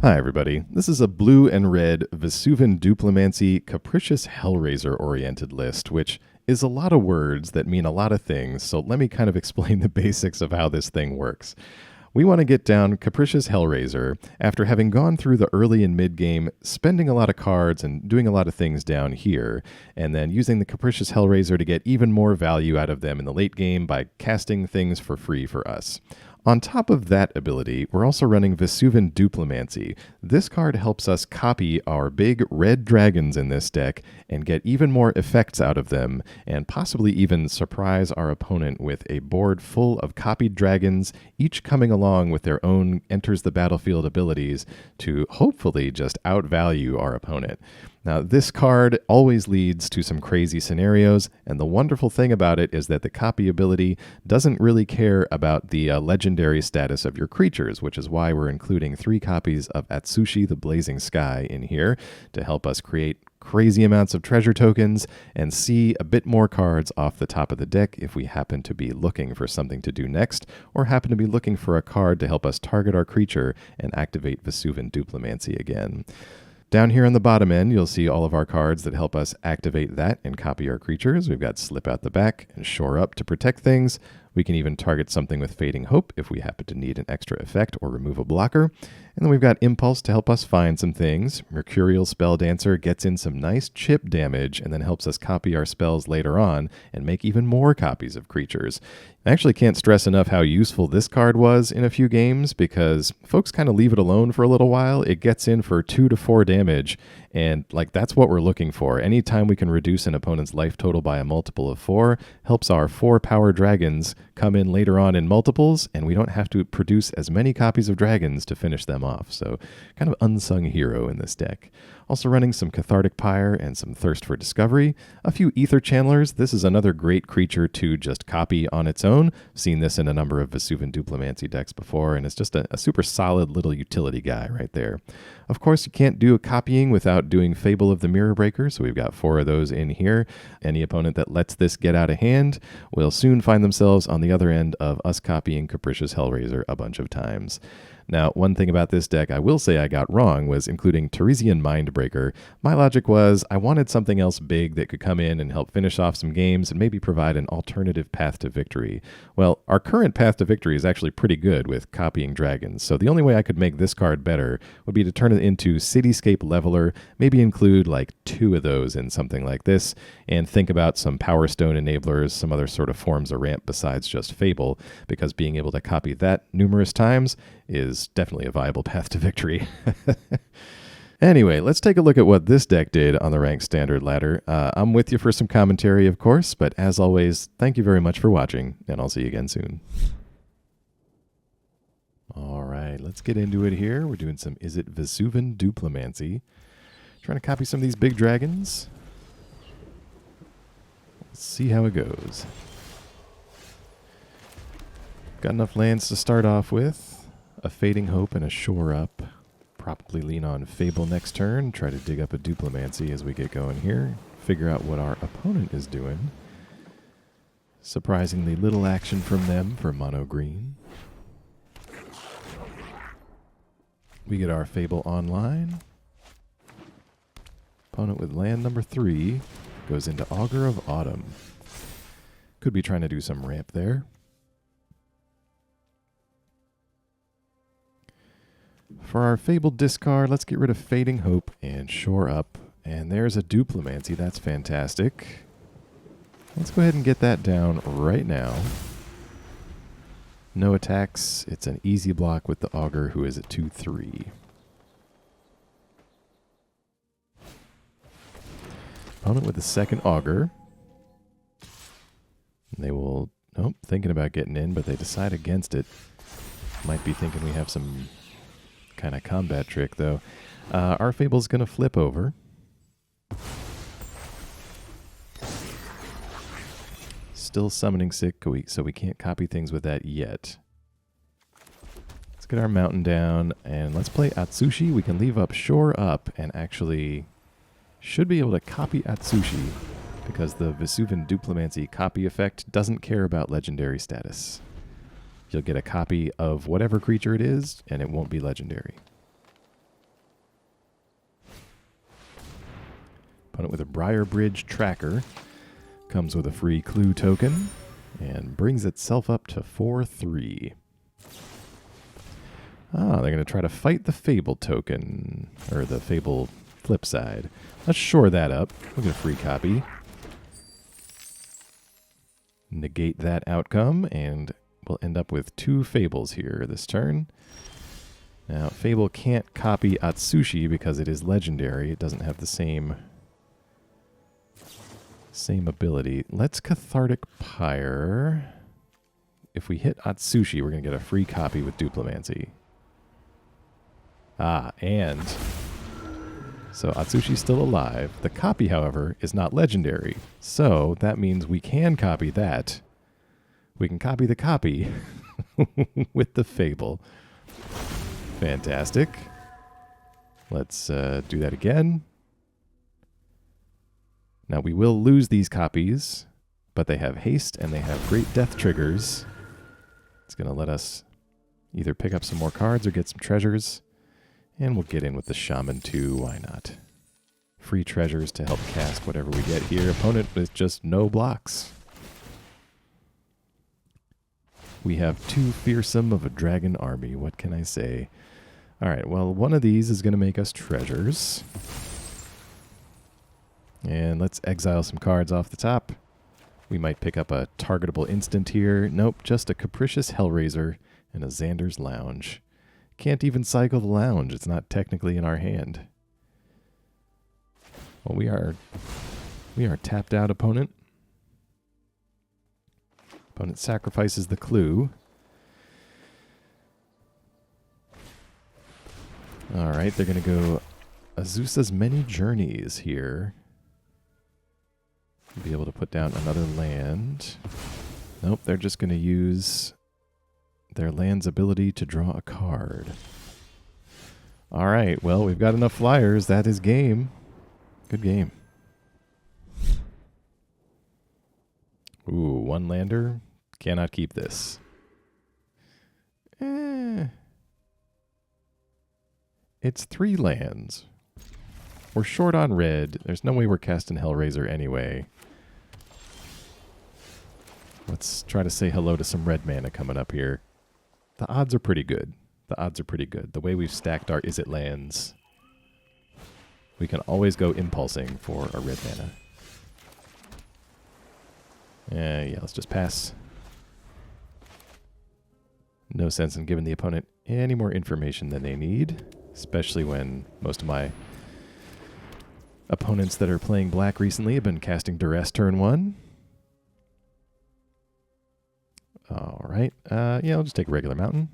Hi everybody, this is a blue and red Vesuvan Duplimancy Capricious Hellraiser oriented list, which is a lot of words that mean a lot of things, so let me kind of explain the basics of how this thing works. We want to get down Capricious Hellraiser after having gone through the early and mid game, spending a lot of cards and doing a lot of things down here, and then using the Capricious Hellraiser to get even more value out of them in the late game by casting things for free for us. On top of that ability, we're also running Vesuvan Duplimancy. This card helps us copy our big red dragons in this deck and get even more effects out of them, and possibly even surprise our opponent with a board full of copied dragons, each coming along with their own enters the battlefield abilities to hopefully just outvalue our opponent. Now, this card always leads to some crazy scenarios, and the wonderful thing about it is that the copy ability doesn't really care about the legendary status of your creatures, which is why we're including 3 copies of Atsushi, the Blazing Sky, in here to help us create crazy amounts of treasure tokens and see a bit more cards off the top of the deck if we happen to be looking for something to do next, or happen to be looking for a card to help us target our creature and activate Vesuvan Duplimancy again. Down here on the bottom end, you'll see all of our cards that help us activate that and copy our creatures. We've got Slip Out the Back and Shore Up to protect things. We can even target something with Fading Hope if we happen to need an extra effect or remove a blocker. And then we've got Impulse to help us find some things. Mercurial Spelldancer gets in some nice chip damage and then helps us copy our spells later on and make even more copies of creatures. I actually can't stress enough how useful this card was in a few games because folks kind of leave it alone for a little while. It gets in for 2 to 4 damage, and that's what we're looking for. Anytime we can reduce an opponent's life total by a multiple of 4 helps our 4 power dragons come in later on in multiples, and we don't have to produce as many copies of dragons to finish them off. So kind of unsung hero in this deck. Also running some Cathartic Pyre and some Thirst for Discovery. A few Aether Channelers. This is another great creature to just copy on its own. Seen this in a number of Vesuvan Duplimancy decks before, and it's just a super solid little utility guy right there. Of course, you can't do a copying without doing Fable of the Mirror Breaker, so we've got 4 of those in here. Any opponent that lets this get out of hand will soon find themselves on the other end of us copying Capricious Hellraiser a bunch of times. Now, one thing about this deck I will say I got wrong was including Terisian Mindbreaker. My logic was I wanted something else big that could come in and help finish off some games and maybe provide an alternative path to victory. Well, our current path to victory is actually pretty good with copying dragons, so the only way I could make this card better would be to turn it into Cityscape Leveler, maybe include like 2 of those in something like this, and think about some Power Stone enablers, some other sort of forms of ramp besides just Fable, because being able to copy that numerous times is definitely a viable path to victory. Anyway, let's take a look at what this deck did on the ranked standard ladder. I'm with you for some commentary, of course, but as always, thank you very much for watching, and I'll see you again soon. All right, let's get into it here. We're doing some Is It Vesuvan Duplimancy. Trying to copy some of these big dragons. Let's see how it goes. Got enough lands to start off with. A Fading Hope and a Shore Up. Probably lean on Fable next turn. Try to dig up a Duplimancy as we get going here. Figure out what our opponent is doing. Surprisingly little action from them for mono green. We get our Fable online. Opponent with land number 3 goes into Augur of Autumn. Could be trying to do some ramp there. For our Fabled discard, let's get rid of Fading Hope and Shore Up. And there's a Duplimancy. That's fantastic. Let's go ahead and get that down right now. No attacks. It's an easy block with the Augur, who is at 2/3. Opponent with the second Augur. They will... Nope, thinking about getting in, but they decide against it. Might be thinking we have some kind of combat trick, though. Our Fable's going to flip over. Still summoning sick, so we can't copy things with that yet. Let's get our mountain down, and let's play Atsushi. We can leave up Shore Up, and actually should be able to copy Atsushi, because the Vesuvan Duplimancy copy effect doesn't care about legendary status. You'll get a copy of whatever creature it is, and it won't be legendary. Opponent with a Briar Bridge Tracker. Comes with a free clue token. And brings itself up to 4-3. Ah, they're going to try to fight the Fable token. Or the Fable flip side. Let's shore that up. We'll get a free copy. Negate that outcome, and we'll end up with 2 Fables here this turn. Now, Fable can't copy Atsushi because it is legendary. It doesn't have the same ability. Let's Cathartic Pyre. If we hit Atsushi, we're going to get a free copy with Duplimancy. Ah, and so Atsushi's still alive. The copy, however, is not legendary. So that means we can copy that. We can copy the copy with the Fable. Fantastic. Let's do that again. Now we will lose these copies, but they have haste and they have great death triggers. It's going to let us either pick up some more cards or get some treasures. And we'll get in with the Shaman too, why not? Free treasures to help cast whatever we get here. Opponent with just no blocks. We have too fearsome of a dragon army, what can I say? Alright, well, one of these is going to make us treasures. And let's exile some cards off the top. We might pick up a targetable instant here. Nope, just a Capricious Hellraiser and a Xander's Lounge. Can't even cycle the lounge. It's not technically in our hand. Well, we are tapped out, opponent. Opponent sacrifices the clue. All right, they're going to go Azusa's Many Journeys here. Be able to put down another land. Nope, they're just going to use their land's ability to draw a card. All right, well, we've got enough flyers. That is game. Good game. Ooh, one lander. Cannot keep this. It's 3 lands. We're short on red. There's no way we're casting Hellraiser anyway. Let's try to say hello to some red mana coming up here. The odds are pretty good. The way we've stacked our Is It lands, we can always go impulsing for a red mana. Yeah, let's just pass. No sense in giving the opponent any more information than they need, especially when most of my opponents that are playing black recently have been casting Duress turn 1. All right. Yeah, I'll just take a regular mountain.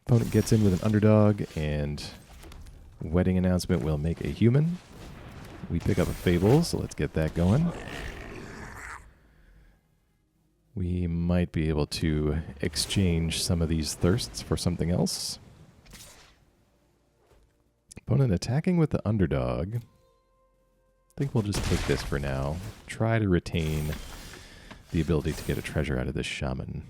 Opponent gets in with an underdog, and Wedding Announcement will make a human. We pick up a Fable, so let's get that going. We might be able to exchange some of these thirsts for something else. Opponent attacking with the underdog. I think we'll just take this for now. Try to retain the ability to get a treasure out of this shaman.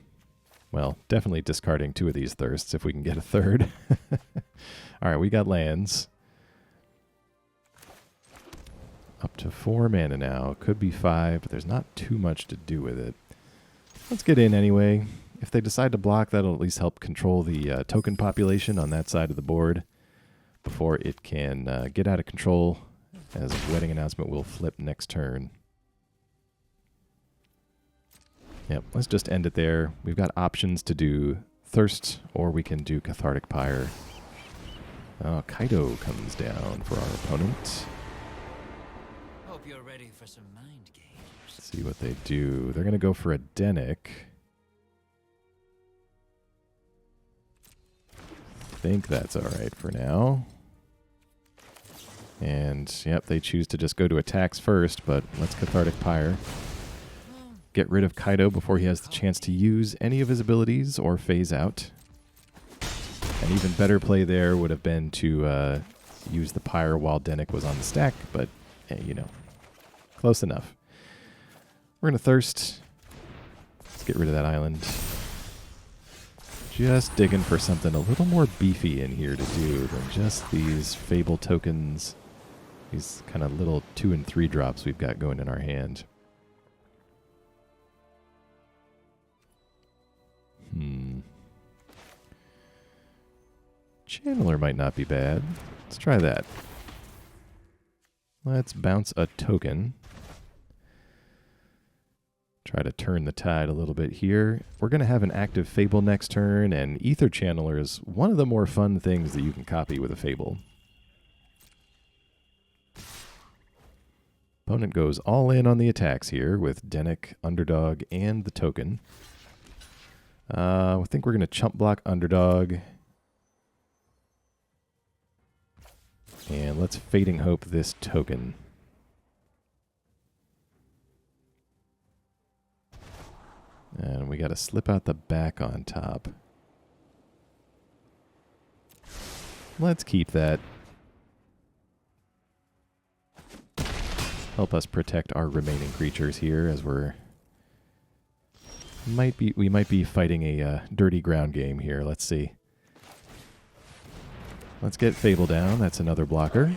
Well, definitely discarding 2 of these thirsts if we can get a third. All right, we got lands. Up to 4 mana now. Could be 5, but there's not too much to do with it. Let's get in anyway. If they decide to block, that'll at least help control the token population on that side of the board before it can get out of control, as a Wedding Announcement will flip next turn. Yep, let's just end it there. We've got options to do Thirst, or we can do Cathartic Pyre. Oh, Kaido comes down for our opponent. Hope you're ready for some mind games. Let's see what they do. They're going to go for a Denic. I think that's all right for now. And, yep, they choose to just go to attacks first, but let's Cathartic Pyre. Get rid of Kaido before he has the chance to use any of his abilities or phase out. An even better play there would have been to use the Pyre while Denic was on the stack, but, you know, close enough. We're going to Thirst. Let's get rid of that island. Just digging for something a little more beefy in here to do than just these Fable tokens. These kind of little 2 and 3 drops we've got going in our hand. Channeler might not be bad. Let's try that. Let's bounce a token. Try to turn the tide a little bit here. We're going to have an active Fable next turn, and Aether Channeler is one of the more fun things that you can copy with a Fable. Opponent goes all in on the attacks here with Dennick, Underdog, and the token. I think we're going to chump block Underdog. And let's Fading Hope this token. And we got to slip out the back on top. Let's keep that. Help us protect our remaining creatures here as we might be fighting a dirty ground game here. Let's see. Let's get Fable down. That's another blocker.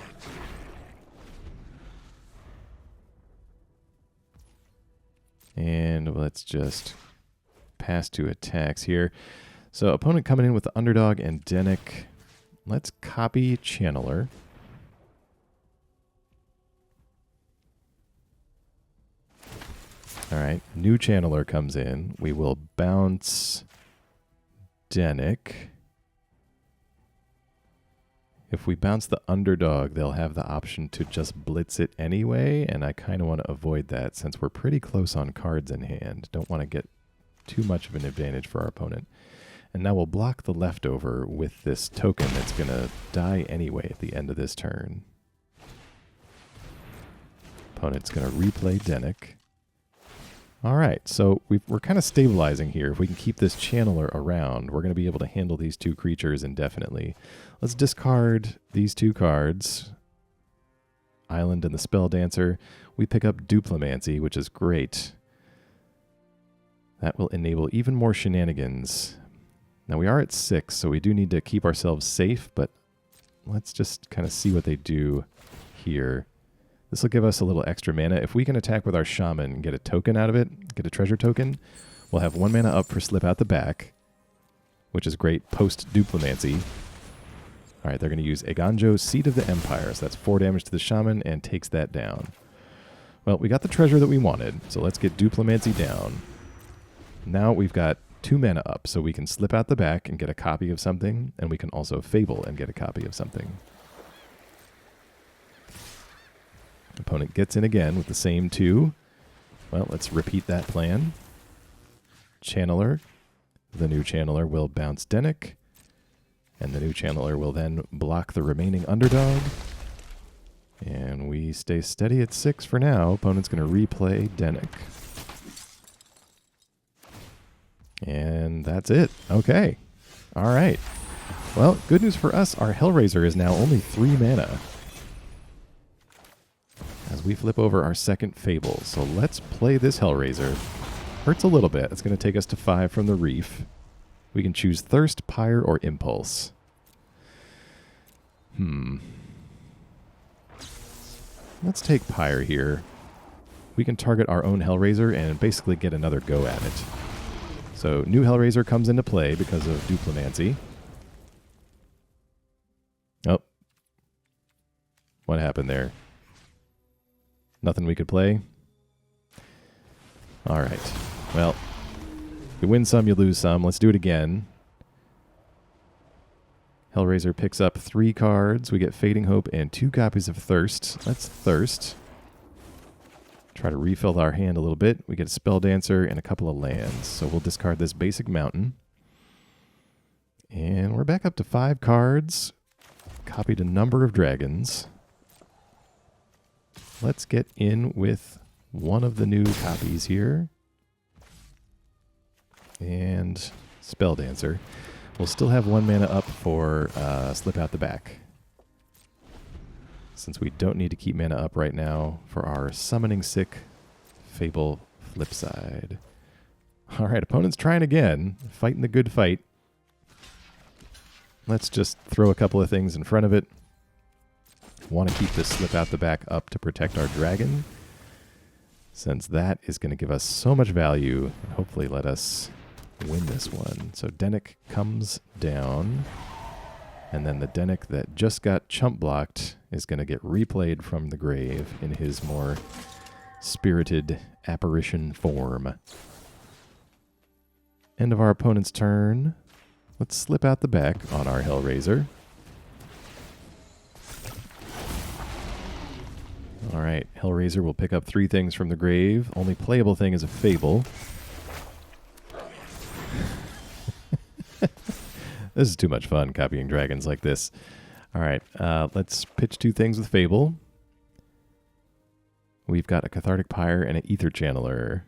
And let's just pass to attacks here. So opponent coming in with the Underdog and Dennick. Let's copy Channeler. All right, new Channeler comes in. We will bounce Dennick. If we bounce the Underdog, they'll have the option to just blitz it anyway, and I kind of want to avoid that since we're pretty close on cards in hand. Don't want to get too much of an advantage for our opponent. And now we'll block the leftover with this token that's going to die anyway at the end of this turn. Opponent's going to replay Dennick. All right, so we're kind of stabilizing here. If we can keep this Channeler around, we're going to be able to handle these 2 creatures indefinitely. Let's discard these 2 cards, Island and the Spelldancer. We pick up Duplimancy, which is great. That will enable even more shenanigans. Now we are at 6, so we do need to keep ourselves safe, but let's just kind of see what they do here. This will give us a little extra mana. If we can attack with our Shaman and get a token out of it, get a treasure token, we'll have 1 mana up for Slip Out the Back, which is great post Duplimancy. All right, they're going to use Eganjo, Seed of the Empire. So that's 4 damage to the Shaman and takes that down. Well, we got the treasure that we wanted, so let's get Duplimancy down. Now we've got 2 mana up, so we can Slip Out the Back and get a copy of something, and we can also Fable and get a copy of something. Opponent gets in again with the same 2. Well, let's repeat that plan. Channeler. The new Channeler will bounce Dennick. And the new Channeler will then block the remaining Underdog. And we stay steady at 6 for now. Opponent's going to replay Dennick. And that's it. Okay. All right. Well, good news for us. Our Hellraiser is now only 3 mana. As we flip over our second Fable. So let's play this Hellraiser. Hurts a little bit. It's going to take us to 5 from the Reef. We can choose Thirst, Pyre, or Impulse. Let's take Pyre here. We can target our own Hellraiser and basically get another go at it. So new Hellraiser comes into play because of Duplimancy. Oh. What happened there? Nothing we could play? All right. Well, you win some, you lose some. Let's do it again. Hellraiser picks up 3 cards. We get Fading Hope and 2 copies of Thirst. Let's Thirst. Try to refill our hand a little bit. We get a Spelldancer and a couple of lands. So we'll discard this basic mountain. And we're back up to 5 cards. Copied a number of dragons. Let's get in with one of the new copies here. And Spelldancer. We'll still have 1 mana up for Slip Out the Back. Since we don't need to keep mana up right now for our Summoning Sick Fable Flipside. All right, opponent's trying again. Fighting the good fight. let's just throw a couple of things in front of it. Want to keep this Slip Out the Back up to protect our dragon, since that is going to give us so much value and hopefully let us win this one. So Dennick comes down, and then the Dennick that just got chump blocked is going to get replayed from the grave in his more spirited apparition form. End of our opponent's turn. Let's Slip Out the Back on our Hellraiser. All right, Hellraiser will pick up 3 things from the grave. Only playable thing is a Fable. This is too much fun, copying dragons like this. All right, let's pitch 2 things with Fable. We've got a Cathartic Pyre and an Aether Channeler.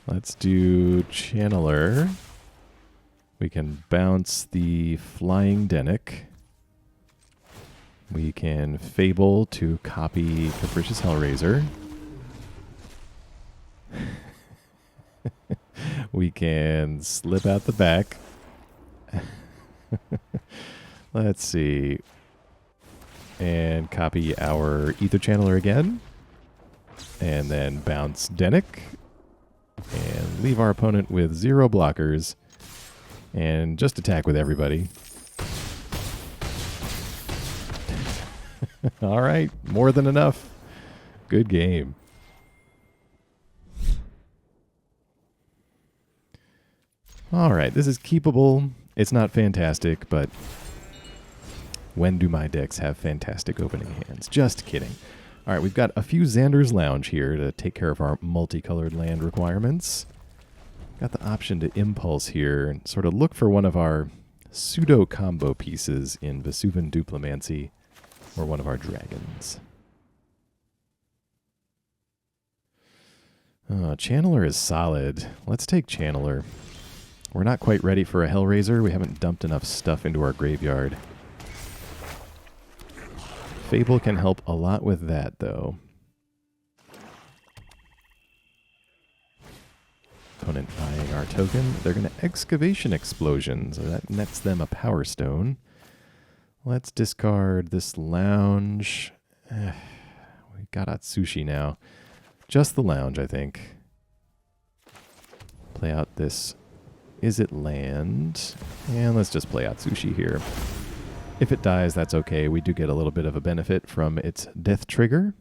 Let's do Channeler. We can bounce the Flying Dennick. We can Fable to copy Capricious Hellraiser. We can Slip Out the Back. Let's see. And copy our Aether Channeler again. And then bounce Dennick. And leave our opponent with 0 blockers. And just attack with everybody. All right, more than enough. Good game. All right, this is keepable. It's not fantastic, but when do my decks have fantastic opening hands? Just kidding. All right, we've got a few Xander's Lounge here to take care of our multicolored land requirements. Got the option to Impulse here and sort of look for one of our pseudo combo pieces in Vesuvan Duplimancy or one of our dragons. Channeler is solid. Let's take Channeler. We're not quite ready for a Hellraiser. We haven't dumped enough stuff into our graveyard. Fable can help a lot with that, though. Opponent buying our token. They're going to Excavation Explosion, so that nets them a Power Stone. Let's discard this Lounge. We got Atsushi now. Just the Lounge, I think. Play out this Is It Land? And let's just play Atsushi here. If it dies, that's okay. We do get a little bit of a benefit from its death trigger.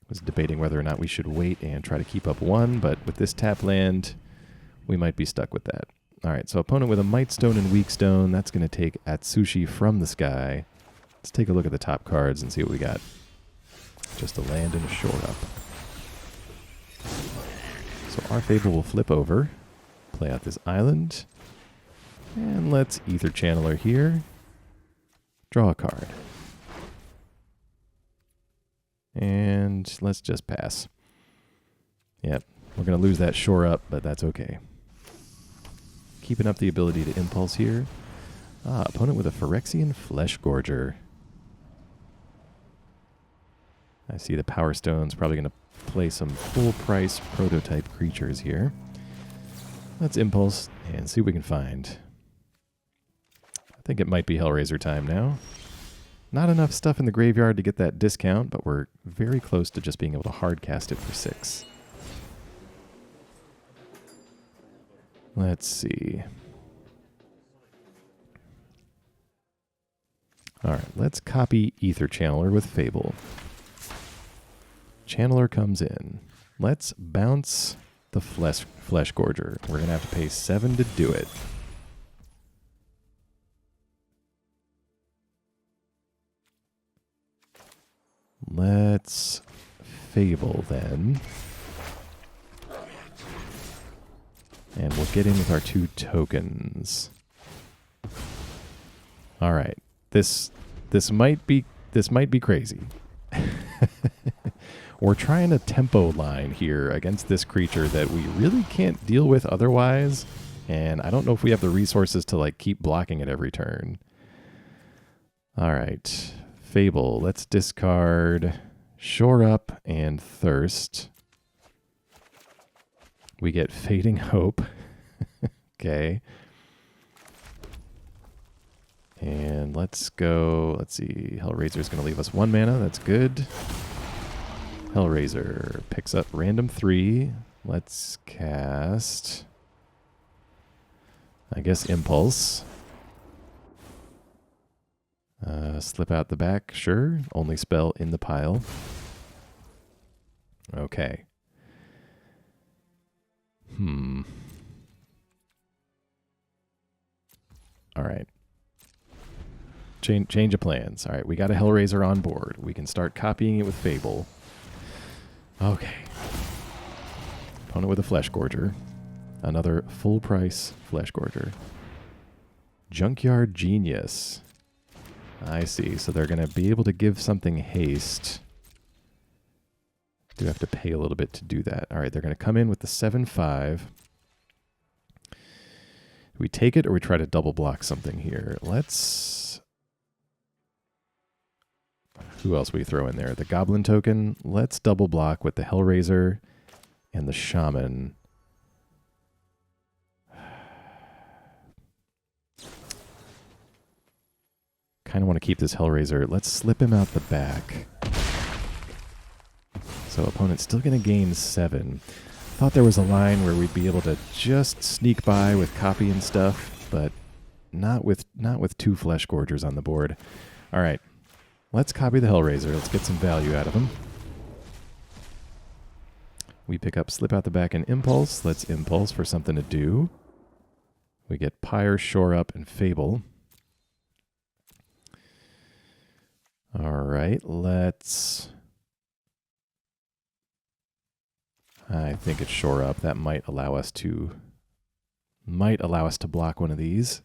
I was debating whether or not we should wait and try to keep up 1, but with this tap land, we might be stuck with that. All right, so opponent with a Might Stone and Weak Stone. That's going to take Atsushi from the sky. Let's take a look at the top cards and see what we got. Just a land and a shore up. So our Fable will flip over, play out this island, and let's Aether Channeler here. Draw a card. And let's just pass. Yep, we're going to lose that shore up, but that's okay. Keeping up the ability to Impulse here. Opponent with a Phyrexian Fleshgorger. I see the Power Stone's probably going to play some full-price prototype creatures here. Let's Impulse and see what we can find. I think it might be Hellraiser time now. Not enough stuff in the graveyard to get that discount, but we're very close to just being able to hard cast it for 6. Let's see. All right, let's copy Aether Channeler with Fable. Channeler comes in. Let's bounce the Fleshgorger. We're going to have to pay 7 to do it. Let's Fable then. And we'll get in with our 2 tokens. All right. This might be crazy. We're trying a tempo line here against this creature that we really can't deal with otherwise, and I don't know if we have the resources to like keep blocking it every turn. All right. Fable. Let's discard Shore Up and Thirst. We get Fading Hope. Okay. And let's go. Let's see. Hellraiser's going to leave us 1 mana. That's good. Hellraiser picks up random 3. Let's cast, I guess, Impulse. Slip out the back. Sure. Only spell in the pile. Okay. All right. Change of plans. All right, we got a Hellraiser on board. We can start copying it with Fable. Okay. Opponent with a Flesh Gorger. Another full price Flesh Gorger. Junkyard Genius. I see. So they're going to be able to give something haste. Do have to pay a little bit to do that. All right, they're going to come in with the 7/5. Do we take it or we try to double block something here? Let's... Who else we throw in there? The Goblin token. Let's double block with the Hellraiser and the Shaman. Kind of want to keep this Hellraiser. Let's slip him out the back. So opponent's still going to gain 7. Thought there was a line where we'd be able to just sneak by with copy and stuff, but not with 2 Flesh Gorgers on the board. All right. Let's copy the Hellraiser. Let's get some value out of him. We pick up Slip Out the Back and Impulse. Let's Impulse for something to do. We get Pyre, Shore Up, and Fable. All right, let's... I think it's Shore Up. That might allow us to block one of these.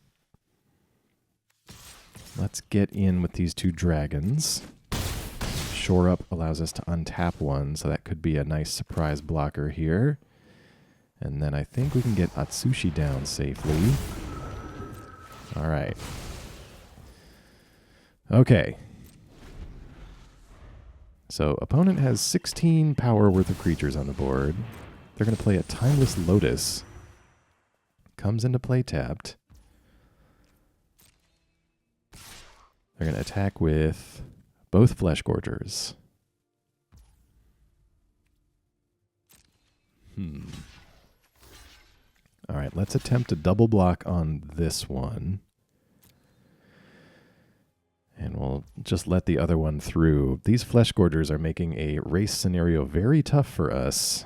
Let's get in with these 2 dragons. Shore Up allows us to untap 1, so that could be a nice surprise blocker here. And then I think we can get Atsushi down safely. All right. Okay. So opponent has 16 power worth of creatures on the board. They're going to play a Timeless Lotus. Comes into play tapped. They're going to attack with both Flesh Gorgers. All right, let's attempt a double block on this one. And we'll just let the other one through. These Flesh Gorgers are making a race scenario very tough for us.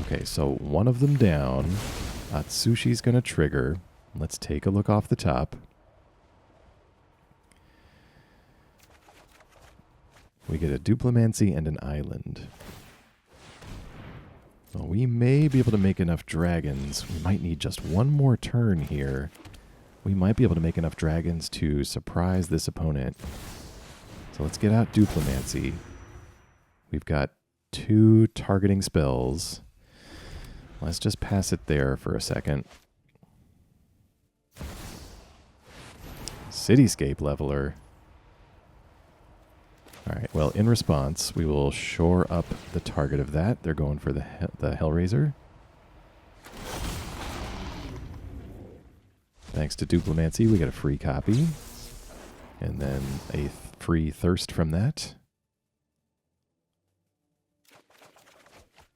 Okay, so one of them down. Atsushi's going to trigger. Let's take a look off the top. We get a Duplimancy and an island. Well, we may be able to make enough dragons. We might need just one more turn here. We might be able to make enough dragons to surprise this opponent. So let's get out Duplimancy. We've got 2 targeting spells. Let's just pass it there for a second. Cityscape Leveler. All right, well, in response, we will shore up the target of that. They're going for the Hellraiser. Thanks to Duplimancy, we get a free copy. And then a free Thirst from that.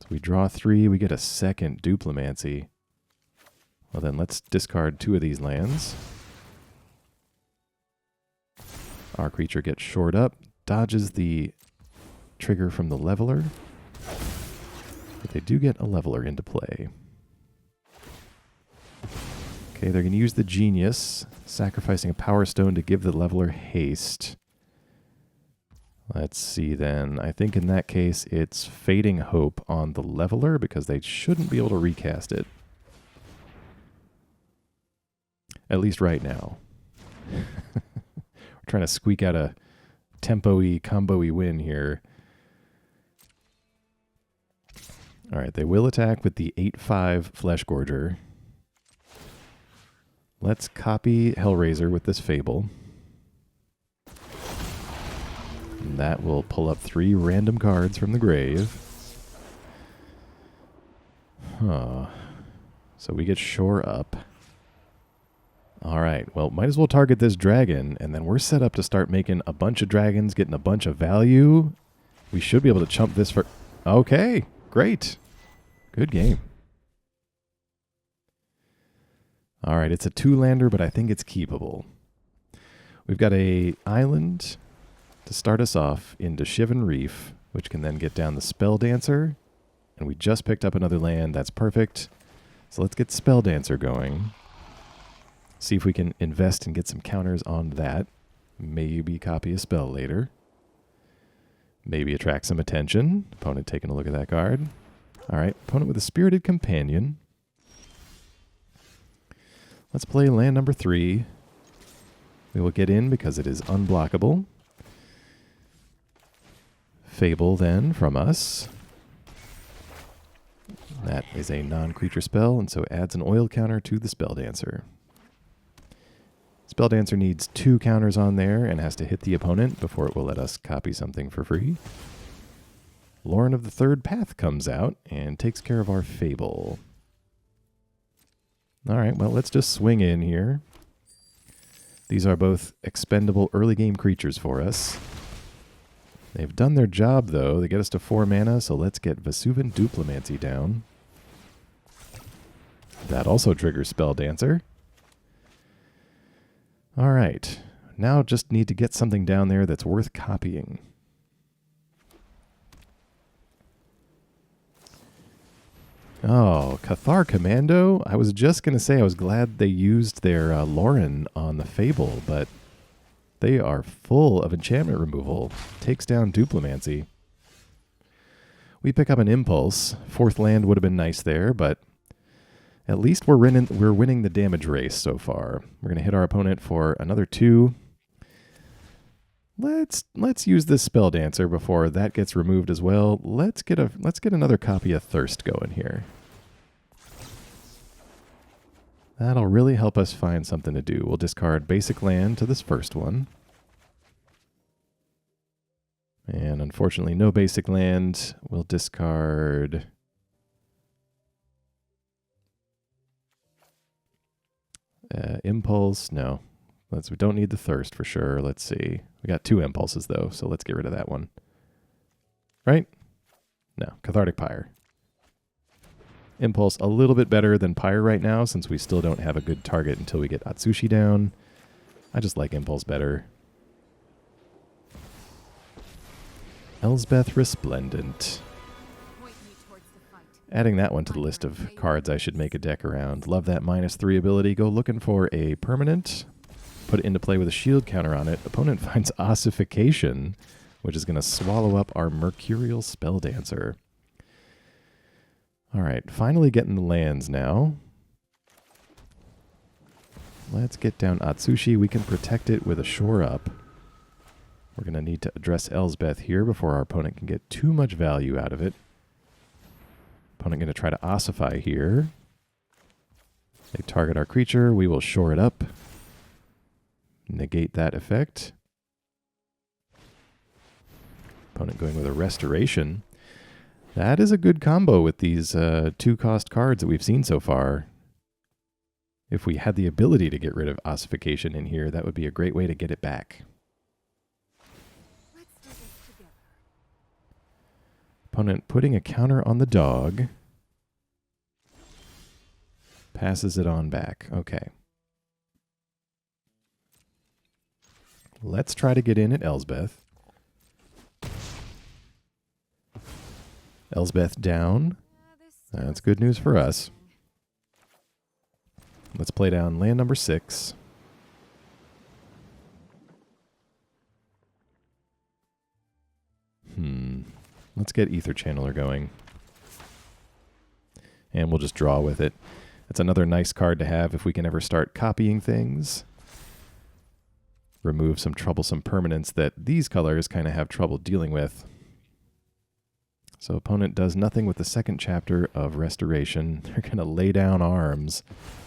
So we draw 3, we get a second Duplimancy. Well then, let's discard 2 of these lands. Our creature gets shored up, dodges the trigger from the leveler. But they do get a leveler into play. Okay, they're going to use the Genius, sacrificing a Power Stone to give the leveler haste. Let's see then. I think in that case it's Fading Hope on the leveler because they shouldn't be able to recast it. At least right now. We're trying to squeak out a tempo-y, combo-y win here. All right, they will attack with the 8/5 Flesh Gorger. Let's copy Hellraiser with this Fable. And that will pull up 3 random cards from the grave. Huh. So we get Shore Up. All right, well, might as well target this dragon, and then we're set up to start making a bunch of dragons, getting a bunch of value. We should be able to chump this for... Okay, great. Good game. All right, it's a 2-lander, but I think it's keepable. We've got a island to start us off into Shivan Reef, which can then get down the Spelldancer. And we just picked up another land. That's perfect. So let's get Spelldancer going. See if we can invest and get some counters on that. Maybe copy a spell later. Maybe attract some attention. Opponent taking a look at that card. All right, opponent with a Spirited Companion. Let's play land number 3. We will get in because it is unblockable. Fable then from us. That is a non-creature spell, and so adds an oil counter to the Spelldancer. Spelldancer needs 2 counters on there and has to hit the opponent before it will let us copy something for free. Lauren of the Third Path comes out and takes care of our Fable. All right, well, let's just swing in here. These are both expendable early game creatures for us. They've done their job, though. They get us to 4 mana, so let's get Vesuvan Duplimancy down. That also triggers Spelldancer. All right. Now just need to get something down there that's worth copying. Oh, Cathar Commando? I was just going to say I was glad they used their Lauren on the Fable, but they are full of enchantment removal. Takes down Duplimancy. We pick up an Impulse. 4th land would have been nice there, but at least we're winning the damage race so far. We're going to hit our opponent for another 2. Let's use this Spelldancer before that gets removed as well. Let's get another copy of Thirst going here. That'll really help us find something to do. We'll discard basic land to this first one. And unfortunately, no basic land. We'll discard... Impulse, no. We don't need the Thirst for sure. Let's see. We got 2 Impulses, though, so let's get rid of that one. Right? No, Cathartic Pyre. Impulse a little bit better than Pyre right now, since we still don't have a good target until we get Atsushi down. I just like Impulse better. Elsbeth Resplendent. Adding that one to the list of cards I should make a deck around. Love that -3 ability. Go looking for a permanent. Put it into play with a shield counter on it. Opponent finds Ossification, which is going to swallow up our Mercurial Spelldancer. All right, finally getting the lands now. Let's get down Atsushi. We can protect it with a Shore Up. We're going to need to address Elsbeth here before our opponent can get too much value out of it. Opponent going to try to Ossify here. They target our creature. We will shore it up. Negate that effect. Opponent going with a Restoration. That is a good combo with these 2-cost cards that we've seen so far. If we had the ability to get rid of Ossification in here, that would be a great way to get it back. Let's do this together. Opponent putting a counter on the dog. Passes it on back. Okay. Let's try to get in at Elsbeth. Elsbeth down. That's good news for us. Let's play down land number 6. Let's get Aether Channeler going. And we'll just draw with it. That's another nice card to have if we can ever start copying things. Remove some troublesome permanents that these colors kind of have trouble dealing with. So opponent does nothing with the second chapter of Restoration. They're going to lay down arms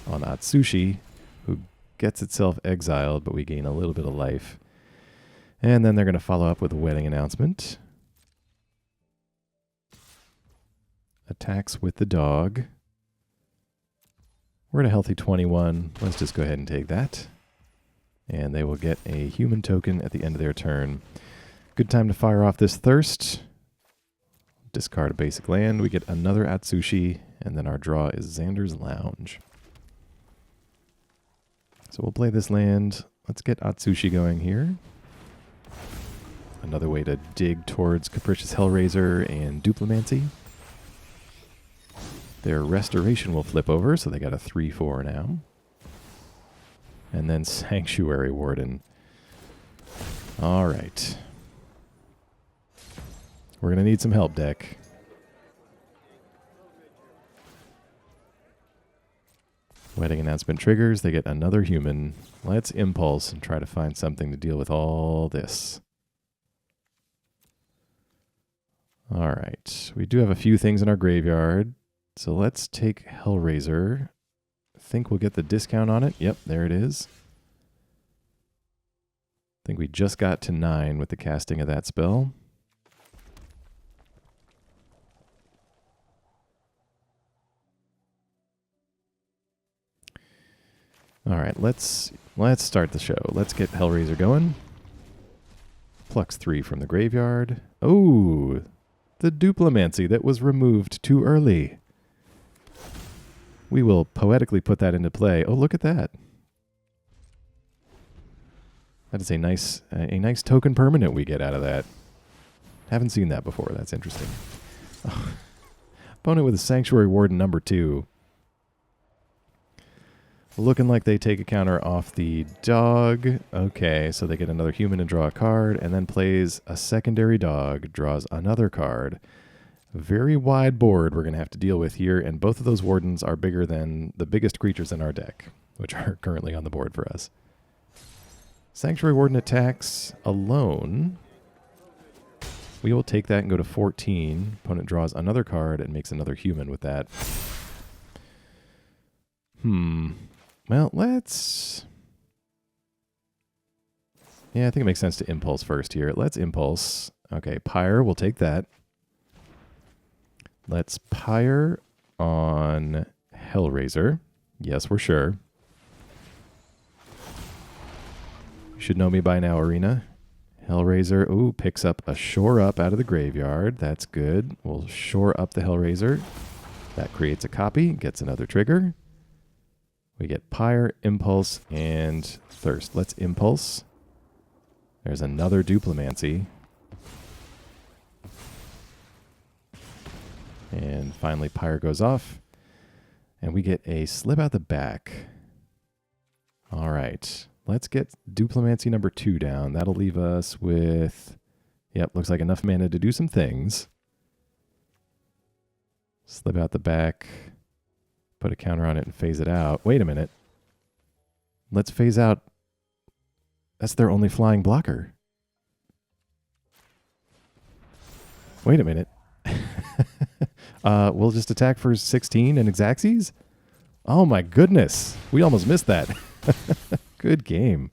on Atsushi, who gets itself exiled, but we gain a little bit of life. And then they're going to follow up with a wedding announcement. Attacks with the dog. We're at a healthy 21. Let's just go ahead and take that. And they will get a human token at the end of their turn. Good time to fire off this Thirst. Discard a basic land. We get another Atsushi, and then our draw is Xander's Lounge. So we'll play this land. Let's get Atsushi going here. Another way to dig towards Capricious Hellraiser and Duplimancy. Their Restoration will flip over, so they got a 3/4 now. And then Sanctuary Warden. All right. We're going to need some help, deck. Wedding announcement triggers. They get another human. Let's Impulse and try to find something to deal with all this. All right. We do have a few things in our graveyard. So let's take Hellraiser. I think we'll get the discount on it. Yep, there it is. I think we just got to 9 with the casting of that spell. All right, let's start the show. Let's get Hellraiser going. Plucks 3 from the graveyard. Oh, the Duplimancy that was removed too early. We will poetically put that into play. Oh, look at that. That is a nice token permanent we get out of that. Haven't seen that before. That's interesting. Oh. Opponent with a Sanctuary Warden number 2. Looking like they take a counter off the dog. Okay, so they get another human and draw a card, and then plays a secondary dog, draws another card. Very wide board we're going to have to deal with here, and both of those wardens are bigger than the biggest creatures in our deck, which are currently on the board for us. Sanctuary Warden attacks alone. We will take that and go to 14. Opponent draws another card and makes another human with that. Well, let's... Yeah, I think it makes sense to Impulse first here. Let's Impulse. Okay, Pyre, we'll take that. Let's Pyre on Hellraiser. Yes, we're sure. You should know me by now, Arena. Hellraiser, ooh, picks up a Shore Up out of the graveyard. That's good. We'll Shore Up the Hellraiser. That creates a copy, gets another trigger. We get Pyre, Impulse, and Thirst. Let's Impulse. There's another Duplimancy. And finally, Pyre goes off. And we get a Slip Out the Back. All right. Let's get Duplimancy number 2 down. That'll leave us with... Yep, looks like enough mana to do some things. Slip Out the Back. Put a counter on it and phase it out. Wait a minute. Let's phase out. That's their only flying blocker. Wait a minute. We'll just attack for 16 and Xaxes? Oh my goodness. We almost missed that. Good game.